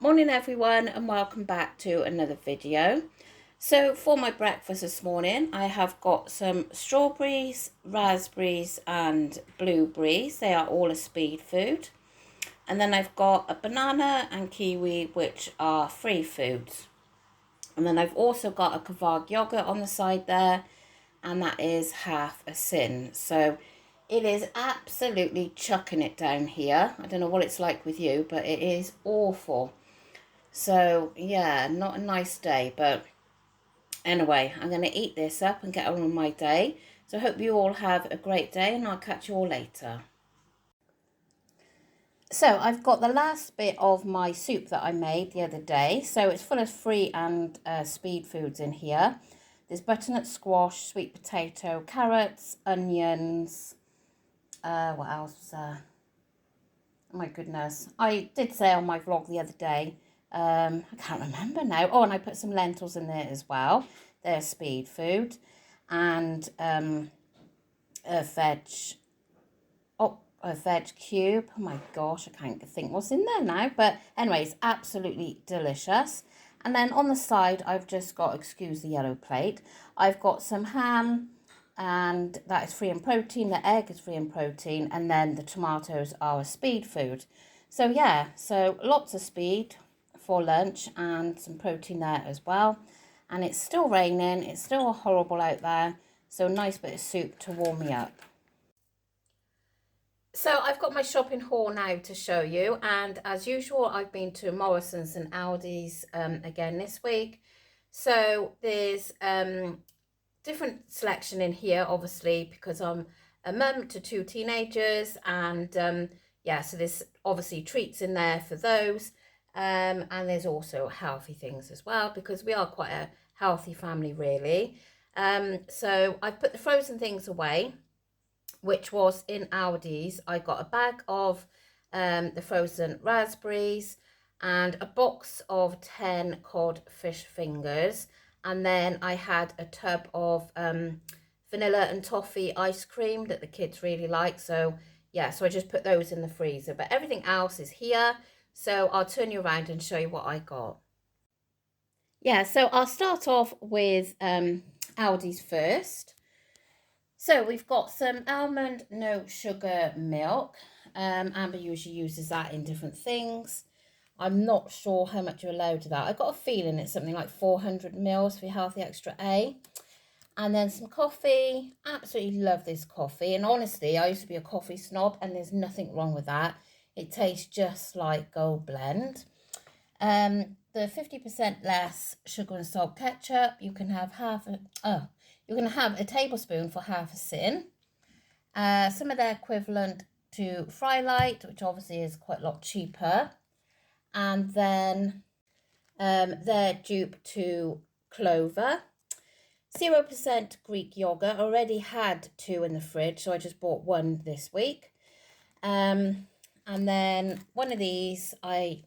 Morning everyone, and welcome back to another video. So for my breakfast this morning I have got some strawberries, raspberries and blueberries. They are all a speed food. And then I've got a banana and kiwi, which are free foods. And then I've also got a Kvarg yogurt on the side there, and that is half a sin. So it is absolutely chucking it down here. I don't know what it's like with you, but it is awful. So yeah, not a nice day, but anyway, I'm going to eat this up and get on with my day. So I hope you all have a great day, and I'll catch you all later. So I've got the last bit of my soup that I made the other day. So it's full of free and speed foods in here. There's butternut squash, sweet potato, carrots, onions. What else? Oh my goodness. I did say on my vlog the other day, I can't remember now. Oh, and I put some lentils in there as well. They're speed food. And a veg cube. Oh my gosh, I can't think what's in there now. But anyway, it's absolutely delicious. And then on the side, I've just got, excuse the yellow plate, I've got some ham, and that is free in protein. The egg is free in protein, and then the tomatoes are a speed food. So yeah, so lots of speed for lunch and some protein there as well. And it's still raining, it's still horrible out there, so a nice bit of soup to warm me up. So I've got my shopping haul now to show you, and as usual I've been to Morrison's and Aldi's again this week. So there's different selection in here, obviously, because I'm a mum to two teenagers, and yeah, so there's obviously treats in there for those, and there's also healthy things as well, because we are quite a healthy family really. So I've put the frozen things away, which was in Aldi's. I got a bag of the frozen raspberries and a box of 10 cod fish fingers, and then I had a tub of vanilla and toffee ice cream that the kids really like. So yeah, so I just put those in the freezer, but everything else is here. So I'll turn you around and show you what I got. Yeah, so I'll start off with Aldi's first. So we've got some almond no sugar milk. Amber usually uses that in different things. I'm not sure how much you're allowed to that. I got a feeling it's something like 400 mils for Healthy Extra A. And then some coffee. Absolutely love this coffee. And honestly, I used to be a coffee snob, and there's nothing wrong with that. It tastes just like Gold Blend. The 50% less sugar and salt ketchup, you can have you're going to have a tablespoon for half a sin. Some of their equivalent to Frylight, which obviously is quite a lot cheaper. And then their dupe to Clover. 0% Greek yogurt. I already had 2 in the fridge, so I just bought 1 this week. And then one of these, I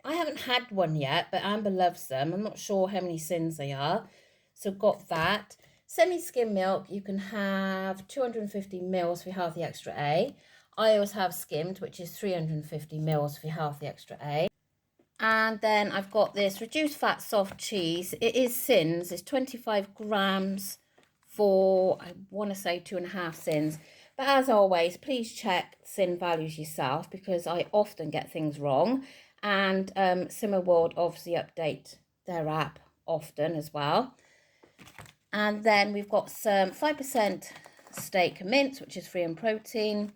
haven't had one yet, but Amber loves them. I'm not sure how many sins they are. So got that. Semi-skim milk, you can have 250 mils for Healthy Extra A. I always have skimmed, which is 350 mils for Healthy Extra A. And then I've got this reduced fat soft cheese. It is Sins. It's 25 grams for, I want to say 2.5 sins. But as always, please check sin values yourself, because I often get things wrong. And Simmer World obviously update their app often as well. And then we've got some 5% steak mince, which is free in protein.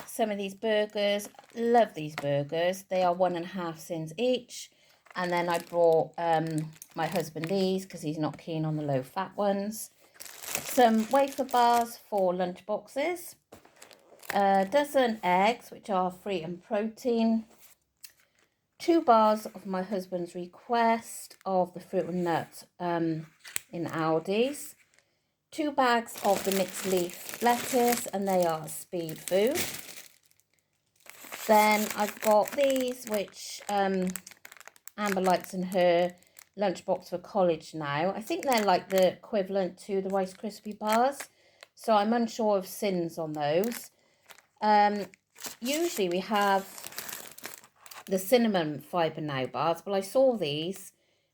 Some of these burgers, love these burgers. They are 1.5 sins each. And then I brought my husband these because he's not keen on the low fat ones. Some wafer bars for lunch boxes. A dozen eggs, which are free in protein. 2 bars of my husband's request of the fruit and nut in Aldi's. 2 bags of the mixed leaf lettuce, and they are speed food. Then I've got these, which Amber likes in her lunchbox for college now. I think they're like the equivalent to the Rice Krispie bars, so I'm unsure of sins on those. Usually we have the cinnamon fibre now bars, but I saw these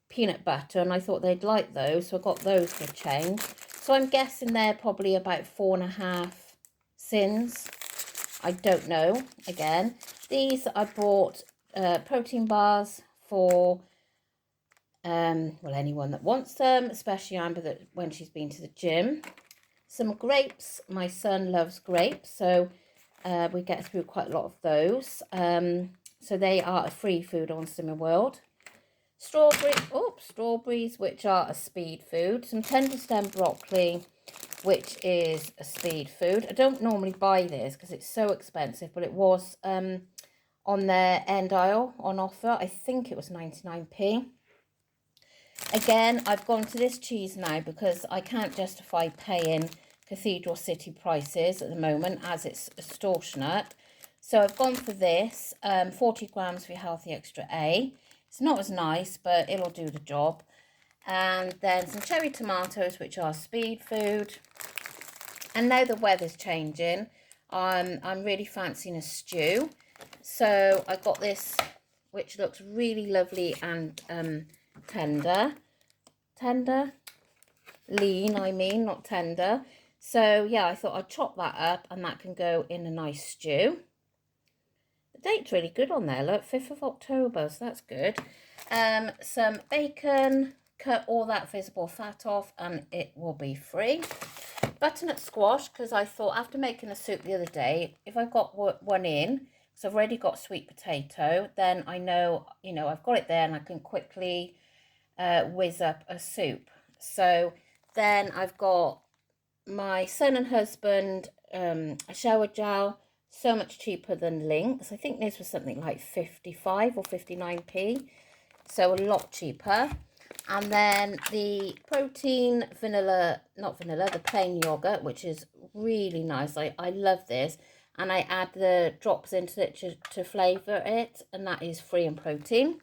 peanut butter and I thought they'd like those, so I got those for a change. So I'm guessing they're probably about 4.5 sins. I don't know. Again, these I bought protein bars for well, anyone that wants them, especially Amber, that when she's been to the gym. Some grapes. My son loves grapes, so we get through quite a lot of those. So they are a free food on Slimming World. Strawberries, which are a speed food. Some tender stem broccoli, which is a speed food. I don't normally buy this because it's so expensive, but it was on their end aisle on offer. I think it was 99p. Again, I've gone to this cheese now because I can't justify paying Cathedral City prices at the moment, as it's extortionate. So I've gone for this, 40 grams for your Healthy Extra A. It's not as nice, but it'll do the job. And then some cherry tomatoes, which are speed food. And now the weather's changing, I'm really fancying a stew. So I got this, which looks really lovely and lean, I mean, not tender. So yeah, I thought I'd chop that up and that can go in a nice stew. The date's really good on there, look, 5th of October, so that's good. Some bacon, cut all that visible fat off and it will be free. Butternut squash, because I thought after making a soup the other day, if I've got one in, so I've already got sweet potato, then I know, you know, I've got it there and I can quickly whiz up a soup. So then I've got my son and husband a shower gel, so much cheaper than Lynx. I think this was something like 55 or 59p, so a lot cheaper. And then the protein the plain yogurt, which is really nice. I love this. And I add the drops into it to flavour it, and that is free in protein.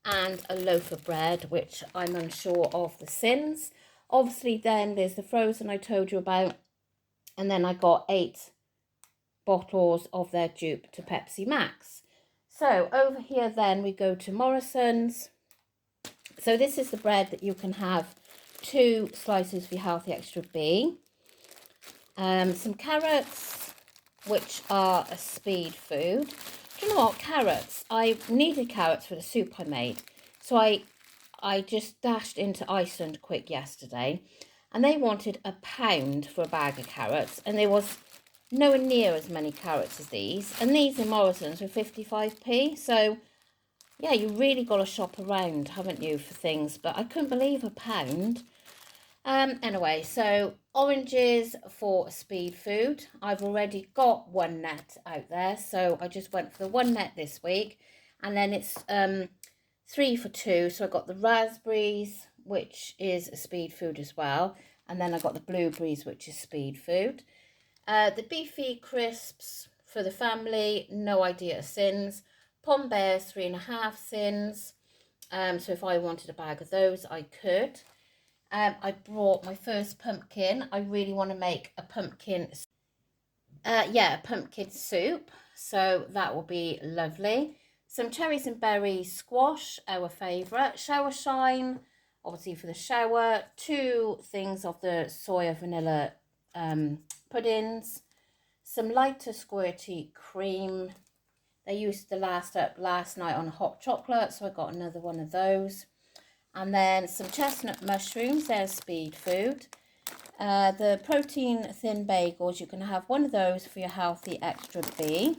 And a loaf of bread, which I'm unsure of the sins. Obviously, then there's the frozen I told you about. And then I got 8 bottles of their dupe to Pepsi Max. So over here then we go to Morrison's. So this is the bread that you can have 2 slices for your Healthy Extra B. Some carrots, which are a speed food. Do you know what? Carrots. I needed carrots for the soup I made. So I just dashed into Iceland quick yesterday. And they wanted £1 for a bag of carrots. And there was nowhere near as many carrots as these. And these in Morrison's were 55p. So yeah, you really got to shop around, haven't you, for things. But I couldn't believe £1. Anyway, so oranges for speed food. I've already got 1 net out there, so I just went for the 1 net this week. And then it's 3 for 2. So I got the raspberries, which is a speed food as well. And then I got the blueberries, which is speed food. The beefy crisps for the family, no idea of sins. Pom Bears, 3.5 sins. So if I wanted a bag of those, I could. I brought my first pumpkin. I really want to make a pumpkin, a pumpkin soup. So that will be lovely. Some cherries and berries squash, our favourite. Shower shine, obviously for the shower. 2 things of the soya vanilla puddings. Some lighter squirty cream. They used to last up last night on hot chocolate, so I got another one of those. And then some chestnut mushrooms, they're speed food. The protein thin bagels, you can have one of those for your Healthy Extra B.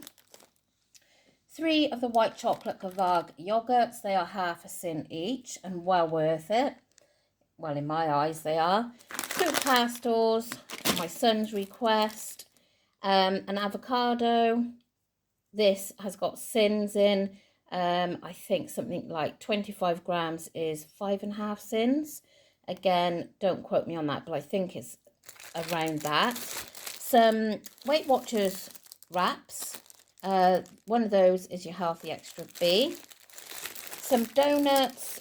3 of the white chocolate Gavag yogurts, they are half a sin each and well worth it. Well, in my eyes, they are. 2 pastels, my son's request. An avocado. This has got sins in. I think something like 25 grams is 5.5 sins. Again, don't quote me on that, but I think it's around that. Some Weight Watchers wraps. One of those is your Healthy Extra B. Some donuts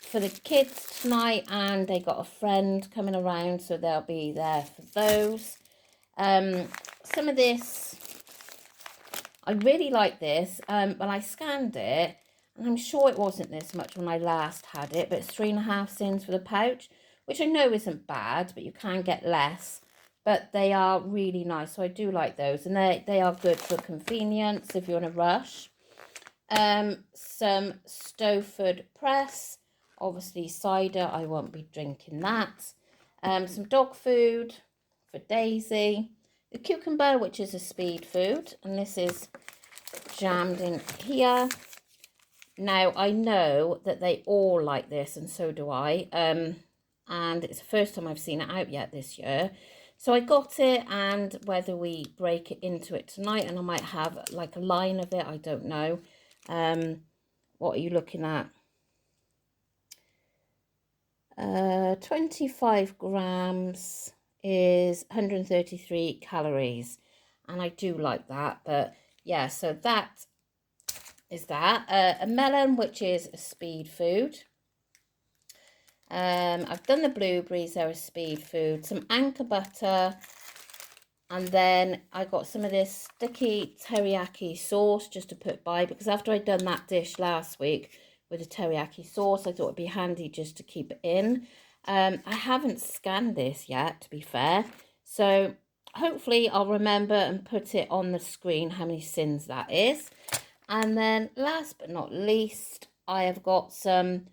for the kids tonight, and they got a friend coming around, so they'll be there for those. Some of this I really like this. When I scanned it, and I'm sure it wasn't this much when I last had it, but it's 3.5 cents for the pouch, which I know isn't bad, but you can get less. But they are really nice, so I do like those, and they are good for convenience if you're in a rush. Some Stowford Press, obviously cider, I won't be drinking that. Some dog food for Daisy. The cucumber, which is a speed food, and this is jammed in here. Now, I know that they all like this, and so do I. And it's the first time I've seen it out yet this year. So I got it, and whether we break it into it tonight, and I might have like a line of it, I don't know. What are you looking at? 25 grams is 133 calories, and I do like that. But yeah, so that is that. A melon, which is a speed food. I've done the blueberries, they're a speed food. Some Anchor butter, and then I got some of this sticky teriyaki sauce just to put by, because after I'd done that dish last week with the teriyaki sauce, I thought it'd be handy just to keep it in. I haven't scanned this yet, to be fair, so hopefully I'll remember and put it on the screen how many sins that is. And then last but not least, I have got some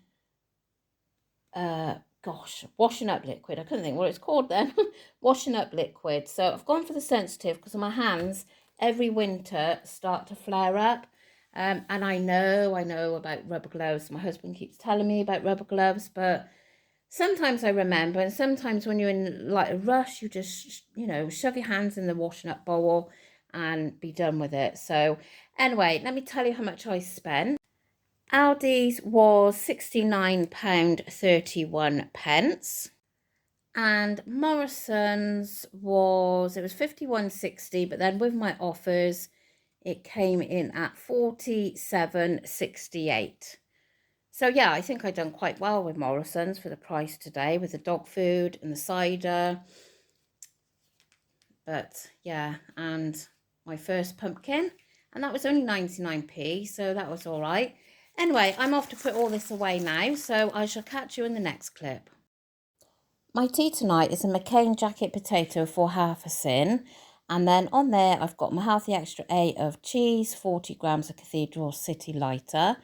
washing up liquid. I couldn't think what it's called then. Washing up liquid. So I've gone for the sensitive because my hands every winter start to flare up. And I know about rubber gloves. My husband keeps telling me about rubber gloves, but sometimes I remember, and sometimes when you're in like a rush, you just, shove your hands in the washing up bowl and be done with it. So anyway, let me tell you how much I spent. Aldi's was £69.31, and Morrison's was 51.60, but then with my offers it came in at 47.68. So yeah, I think I've done quite well with Morrison's for the price today, with the dog food and the cider. But yeah, and my first pumpkin, and that was only 99p, so that was all right. Anyway, I'm off to put all this away now, so I shall catch you in the next clip. My tea tonight is a McCain jacket potato for half a sin. And then on there, I've got my Healthy Extra A of cheese, 40 grams of Cathedral City Lighter.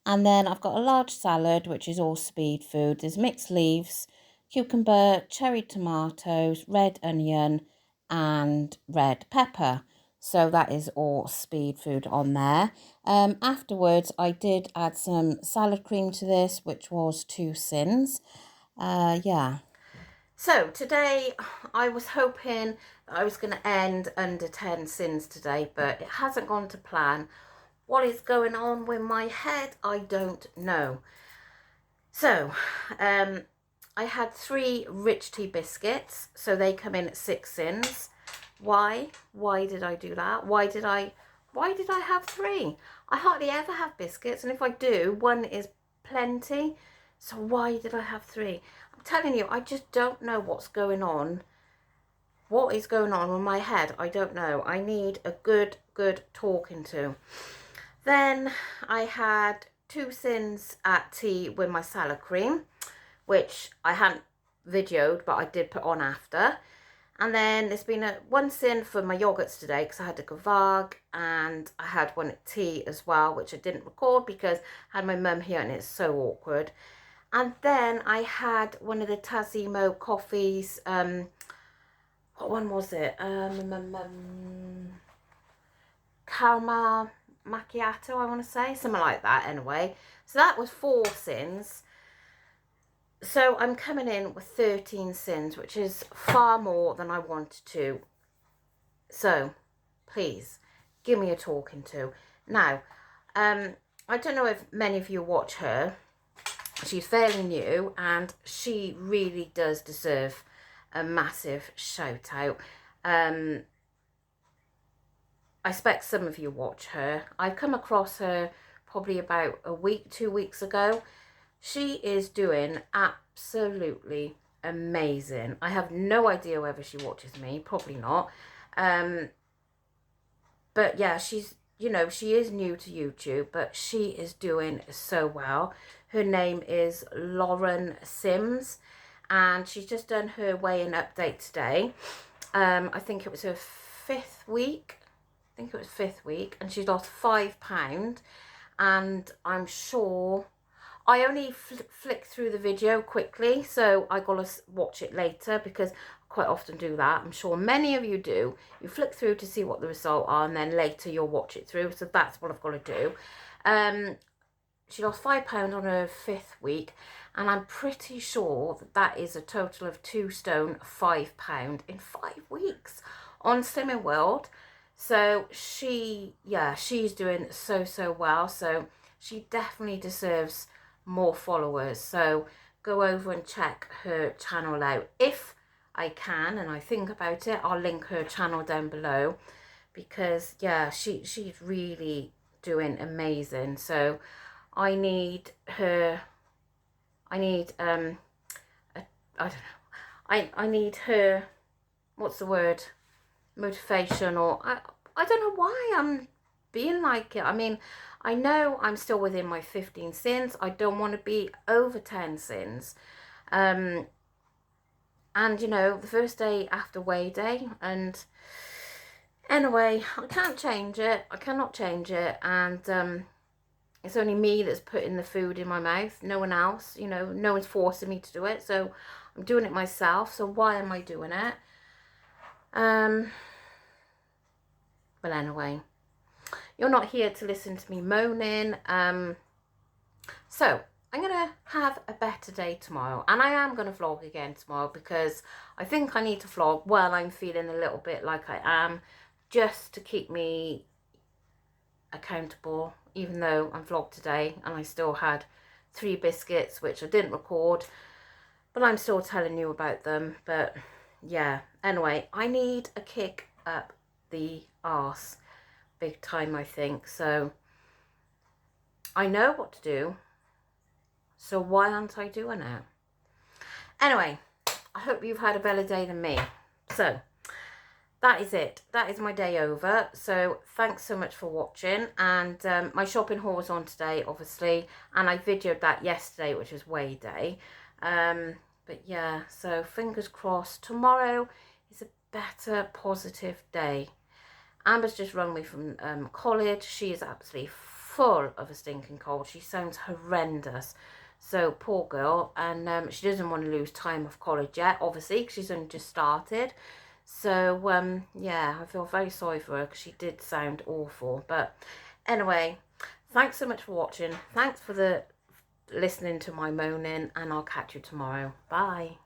And then I've got a large salad, which is all speed food. There's mixed leaves, cucumber, cherry tomatoes, red onion, and red pepper. So that is all speed food on there. Afterwards, I did add some salad cream to this, which was 2 sins. Yeah. So today I was hoping I was going to end under 10 sins today, but it hasn't gone to plan. What is going on with my head, I don't know. So, I had 3 rich tea biscuits, so they come in at 6 sins. Why? Why did I do that? Why did I have 3? I hardly ever have biscuits, and if I do, 1 is plenty. So why did I have 3? I'm telling you, I just don't know what's going on. What is going on with my head? I don't know. I need a good talking to. Then I had 2 sins at tea with my salad cream, which I hadn't videoed, but I did put on after. And then there's been 1 sin for my yogurts today because I had a Gavag, and I had 1 at tea as well, which I didn't record because I had my mum here and it's so awkward. And then I had one of the Tassimo coffees. What one was it? Caramel macchiato, I want to say, something like that. Anyway, so that was 4 sins. So I'm coming in with 13 sins, which is far more than I wanted to. So please give me a talking to. Now, I don't know if many of you watch her. She's fairly new, and she really does deserve a massive shout out. I expect some of you watch her. I've come across her probably about a week, 2 weeks ago. She is doing absolutely amazing. I have no idea whether she watches me, probably not. But yeah, she's you know, she is new to YouTube, but she is doing so well. Her name is Lauren Sims, and she's just done her weigh-in update today. I think it was her 5th week. I think it was 5th week, and she's lost £5. And I'm sure I only flick through the video quickly, so I gotta watch it later because I quite often do that. I'm sure many of you do. You flick through to see what the result are, and then later you'll watch it through. So that's what I've got to do. She lost £5 on her 5th week, and I'm pretty sure that that is a total of 2 stone, £5 in 5 weeks on Slimming World. So she's doing so well. So she definitely deserves more followers. So go over and check her channel out if I can, and I think about it. I'll link her channel down below because yeah, she's really doing amazing. So I need her. I need I don't know. I need her. What's the word? Motivation, or I don't know why I'm being like it. I mean, I know I'm still within my 15 sins. I don't want to be over 10 sins. And you know, the first day after weigh day, and anyway, I can't change it. I cannot change it, and it's only me that's putting the food in my mouth, no one else. You know, no one's forcing me to do it, so I'm doing it myself. So why am I doing it? Well, anyway, you're not here to listen to me moaning. So I'm gonna have a better day tomorrow, and I am gonna vlog again tomorrow because I think I need to vlog while I'm feeling a little bit like I am, just to keep me accountable, even though I vlogged today and I still had 3 biscuits which I didn't record, but I'm still telling you about them. But yeah, anyway, I need a kick up the arse big time, I think. So I know what to do, so why aren't I doing it? Anyway, I hope you've had a better day than me. So that is it. That is my day over. So thanks so much for watching. And my shopping haul was on today, obviously, and I videoed that yesterday, which was weigh day. But yeah, so fingers crossed tomorrow is a better, positive day. Amber's just rung me from college. She is absolutely full of a stinking cold. She sounds horrendous. So poor girl, and she doesn't want to lose time off college yet, obviously, because she's only just started. So yeah, I feel very sorry for her because she did sound awful. But anyway, thanks so much for watching. Thanks for listening to my moaning, and I'll catch you tomorrow. Bye.